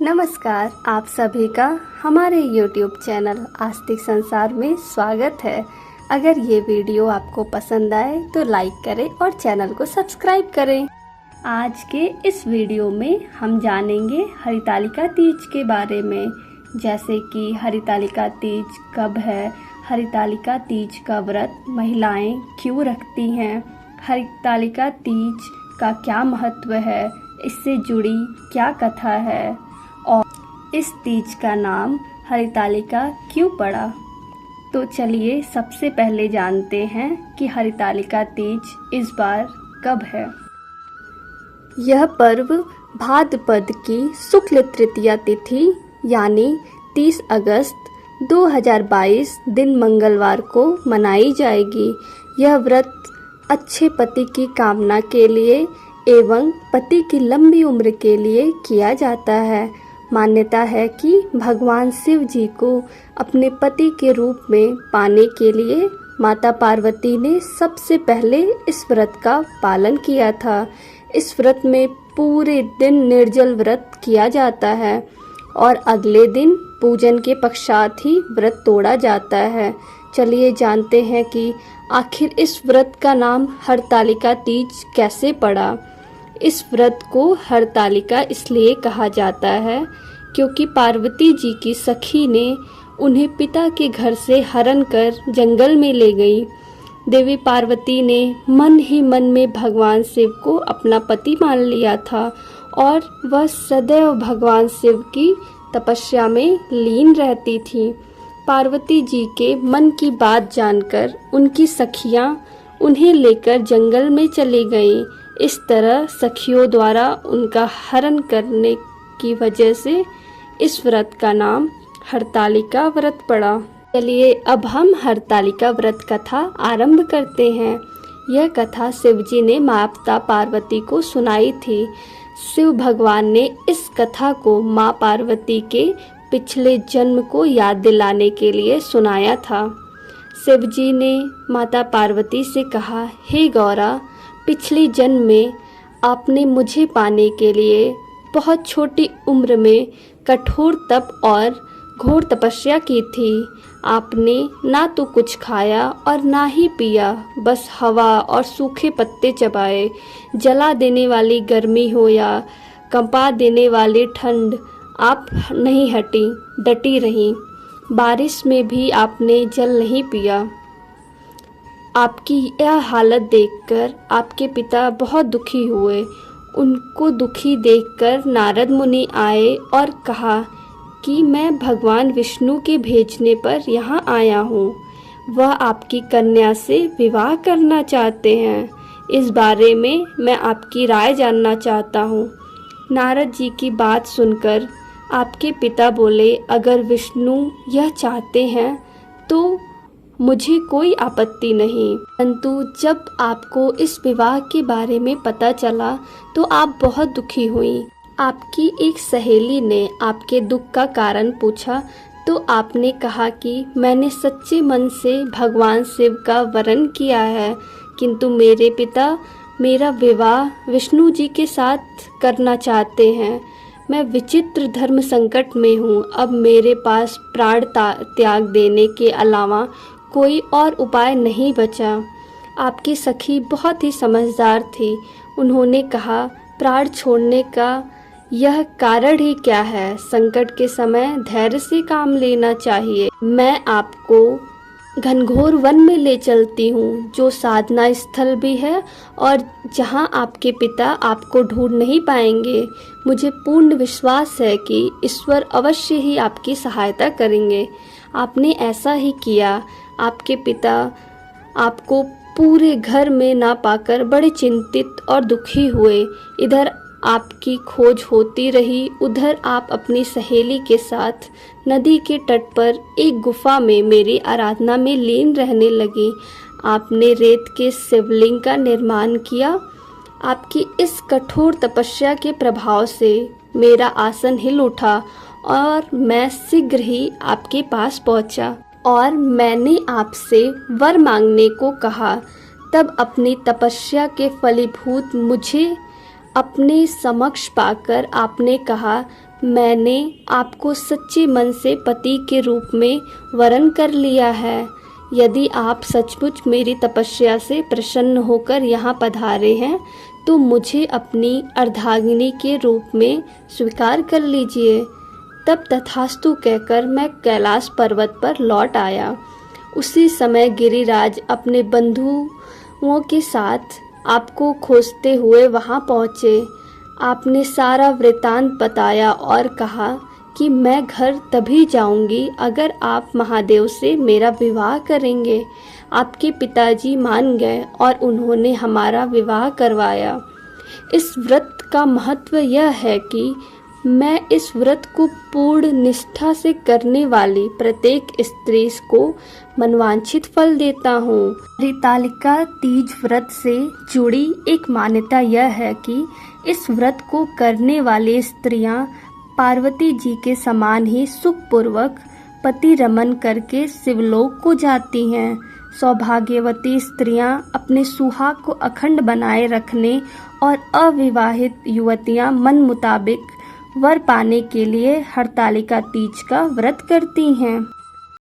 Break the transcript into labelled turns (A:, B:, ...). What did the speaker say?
A: नमस्कार, आप सभी का हमारे YouTube चैनल आस्तिक संसार में स्वागत है। अगर ये वीडियो आपको पसंद आए तो लाइक करें और चैनल को सब्सक्राइब करें। आज के इस वीडियो में हम जानेंगे हरितालिका तीज के बारे में, जैसे कि हरितालिका तीज कब है, हरितालिका तीज का व्रत महिलाएं क्यों रखती हैं, हरितालिका तीज का क्या महत्व है, इससे जुड़ी क्या कथा है और इस तीज का नाम हरितालिका क्यों पड़ा। तो चलिए सबसे पहले जानते हैं कि हरितालिका तीज इस बार कब है। यह पर्व भाद्रपद की शुक्ल तृतीया तिथि यानी 30 अगस्त 2022 दिन मंगलवार को मनाई जाएगी। यह व्रत अच्छे पति की कामना के लिए एवं पति की लंबी उम्र के लिए किया जाता है। मान्यता है कि भगवान शिव जी को अपने पति के रूप में पाने के लिए माता पार्वती ने सबसे पहले इस व्रत का पालन किया था। इस व्रत में पूरे दिन निर्जल व्रत किया जाता है और अगले दिन पूजन के पश्चात ही व्रत तोड़ा जाता है। चलिए जानते हैं कि आखिर इस व्रत का नाम हरतालिका तीज कैसे पड़ा। इस व्रत को हरतालिका इसलिए कहा जाता है क्योंकि पार्वती जी की सखी ने उन्हें पिता के घर से हरण कर जंगल में ले गई। देवी पार्वती ने मन ही मन में भगवान शिव को अपना पति मान लिया था और वह सदैव भगवान शिव की तपस्या में लीन रहती थी। पार्वती जी के मन की बात जानकर उनकी सखियां उन्हें लेकर जंगल में चली गईं। इस तरह सखियों द्वारा उनका हरण करने की वजह से इस व्रत का नाम हरतालिका व्रत पड़ा। चलिए अब हम हरतालिका व्रत कथा आरंभ करते हैं। यह कथा शिवजी ने माता पार्वती को सुनाई थी। शिव भगवान ने इस कथा को माँ पार्वती के पिछले जन्म को याद दिलाने के लिए सुनाया था। शिवजी ने माता पार्वती से कहा, हे गौरा, पिछले जन्म में आपने मुझे पाने के लिए बहुत छोटी उम्र में कठोर तप और घोर तपस्या की थी। आपने ना तो कुछ खाया और ना ही पिया, बस हवा और सूखे पत्ते चबाए। जला देने वाली गर्मी हो या कंपा देने वाली ठंड, आप नहीं हटी, डटी रहीं। बारिश में भी आपने जल नहीं पिया। आपकी यह हालत देखकर आपके पिता बहुत दुखी हुए। उनको दुखी देखकर नारद मुनि आए और कहा कि मैं भगवान विष्णु के भेजने पर यहाँ आया हूँ। वह आपकी कन्या से विवाह करना चाहते हैं। इस बारे में मैं आपकी राय जानना चाहता हूँ। नारद जी की बात सुनकर आपके पिता बोले, अगर विष्णु यह चाहते हैं तो मुझे कोई आपत्ति नहीं। परंतु जब आपको इस विवाह के बारे में पता चला तो आप बहुत दुखी हुई। आपकी एक सहेली ने आपके दुख का कारण पूछा तो आपने कहा कि मैंने सच्चे मन से भगवान शिव का वरण किया है, किंतु मेरे पिता मेरा विवाह विष्णु जी के साथ करना चाहते हैं। मैं विचित्र धर्म संकट में हूँ। अब मेरे पास प्राण त्याग देने के अलावा कोई और उपाय नहीं बचा। आपकी सखी बहुत ही समझदार थी। उन्होंने कहा, प्राण छोड़ने का यह कारण ही क्या है? संकट के समय धैर्य से काम लेना चाहिए। मैं आपको घनघोर वन में ले चलती हूँ, जो साधना स्थल भी है और जहाँ आपके पिता आपको ढूंढ नहीं पाएंगे। मुझे पूर्ण विश्वास है कि ईश्वर अवश्य ही आपकी सहायता करेंगे। आपने ऐसा ही किया। आपके पिता आपको पूरे घर में ना पाकर बड़े चिंतित और दुखी हुए। इधर आपकी खोज होती रही, उधर आप अपनी सहेली के साथ नदी के तट पर एक गुफा में मेरी आराधना में लीन रहने लगी। आपने रेत के शिवलिंग का निर्माण किया। आपकी इस कठोर तपस्या के प्रभाव से मेरा आसन हिल उठा और मैं शीघ्र ही आपके पास पहुंचा और मैंने आपसे वर मांगने को कहा। तब अपनी तपस्या के फलीभूत मुझे अपने समक्ष पाकर आपने कहा, मैंने आपको सच्चे मन से पति के रूप में वरण कर लिया है। यदि आप सचमुच मेरी तपस्या से प्रसन्न होकर यहाँ पधारे हैं तो मुझे अपनी अर्धांगिनी के रूप में स्वीकार कर लीजिए। तब तथास्तु कहकर मैं कैलाश पर्वत पर लौट आया। उसी समय गिरिराज अपने बंधुओं के साथ आपको खोजते हुए वहाँ पहुँचे। आपने सारा वृतांत बताया और कहा कि मैं घर तभी जाऊंगी अगर आप महादेव से मेरा विवाह करेंगे। आपके पिताजी मान गए और उन्होंने हमारा विवाह करवाया। इस व्रत का महत्व यह है कि मैं इस व्रत को पूर्ण निष्ठा से करने वाली प्रत्येक स्त्री को मनवांछित फल देता हूँ। हरितालिका तीज व्रत से जुड़ी एक मान्यता यह है कि इस व्रत को करने वाली स्त्रियां पार्वती जी के समान ही सुखपूर्वक पति रमन करके शिवलोक को जाती हैं। सौभाग्यवती स्त्रियां अपने सुहाग को अखंड बनाए रखने और अविवाहित युवतियां मन मुताबिक वर पाने के लिए हरतालिका तीज का व्रत करती हैं।